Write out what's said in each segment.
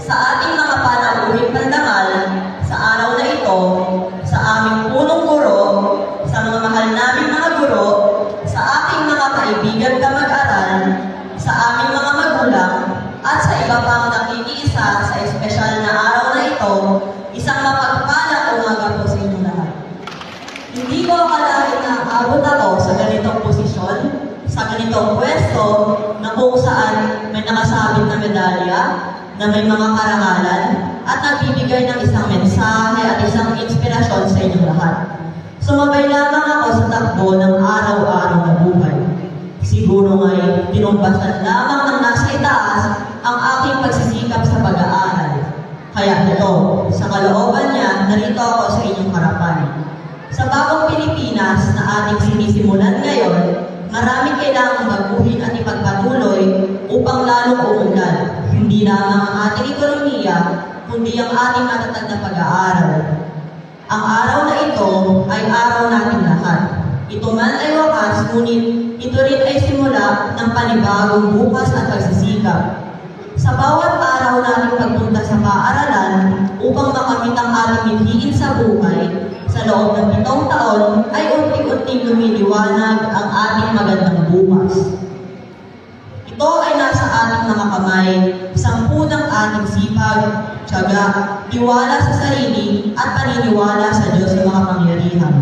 sa ating mga panauhing pandangal, sa araw na ito, sa aming punong guro, sa mga mahal naming mga guro, sa aking mga kaibigan kamag-aral, sa aming mga magulang, at sa iba pang nakikiisa sa espesyal na araw na ito, isang mapagpalang umaga po sa inyo lahat. Hindi ko akalain na abot ako sa ganitong posisyon, sa ganitong pwesto, na kung saan may nakasabit na medalya, na may mga karangalan, at nagbibigay ng isang mensahe at isang inspirasyon sa inyong lahat. Sumabay lamang ako sa takbo ng araw-araw na buhay. Siguro nga'y tinumbasan lamang ng nasa itaas ang aking pagsisikap sa pag-aaral. Kaya ito, sa kalooban niya, narito ako sa inyong harapan. Sa bagong Pilipinas na ating sinisimulan ngayon, maraming kailangang baguhin at ipagpatuloy upang lalong umunlad, hindi lamang ang ating ekonomiya, kundi ang ating matatag na pag-aaral. Ang araw na ito ay araw natin lahat. Ito man ay wakas, ngunit ito rin ay simula ng panibagong bukas at pagsisikap. Sa bawat araw natin pagpunta sa paaralan upang makamit ang ating mithiin sa buhay, sa loob ng 7 taon ay unti-unting lumiliwanag ang ating magandang bukas. Ito ay nasa ating mga kamay, sampu ng ating sipag, tiyaga, tiwala sa sarili at paniniwala sa Diyos ng mga kapangyarihan.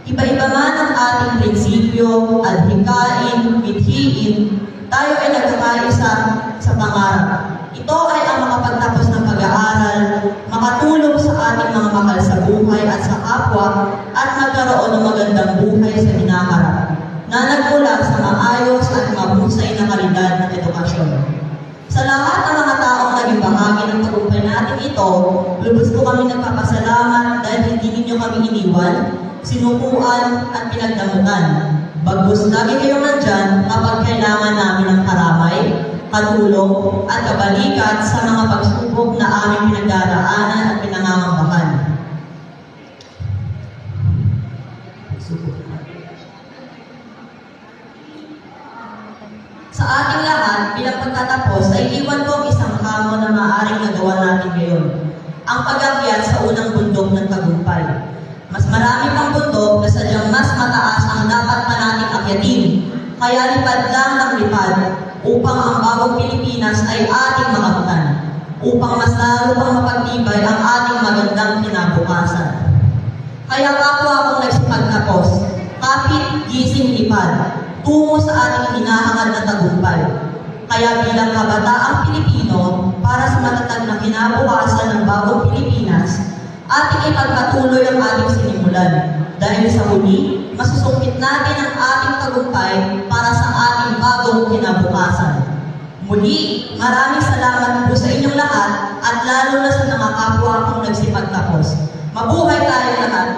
Iba-iba man ang ating prinsipyo, adhikain, mithiin, tayo ay nagkakaisa sa pangarap. Ito ay ang makapagtapos ng pag-aaral, makatulong sa ating mga mahal sa buhay at sa kapwa, at magkaroon ng magandang buhay sa hinaharap, na nagmula sa maayos at mahusay na kalidad ng edukasyon. Sa lahat ng mga taong naging bahagi ng tagumpay natin ito, lubos ko kami nagpapasalamat dahil hindi ninyo kami iniwan, sinukuan at pinagdamutan. Bagkus lagi kayong nandyan kapag kailangan namin ng karamay, katulong at kabalikat sa mga pagsubok na aming pinagdaraanan at pinangangambahan. Sa ating lahat, bilang pagtatapos, ay iwan ko ang isang hamon na maaaring nagawa natin ngayon. Ang pag-akyat sa unang bundok ng tagumpay. Mas marami pang bundok na sadyang mas mataas ang dapat pa nating akyatin. Kaya lipad lang ng lipad upang ang bagong Pilipinas ay ating makabutan. Upang mas lalo pang mapagtibay ang ating magandang kinabukasan. Kaya kapwa akong nagsipagtapos, kapit, gising, lipad, tungo sa ating hinahangad na tagumpay. Kaya bilang kabataang Pilipino, para sa matatag na kinabukasan ng bagong Pilipinas, ating ipagpatuloy ang ating sinimulan. Dahil sa huli, masusungkit natin ang ating tagumpay para sa ating bagong kinabukasan. Muli, maraming salamat po sa inyong lahat at lalo na sa mga kapwa kong nagsipagtapos. Mabuhay tayo lahat!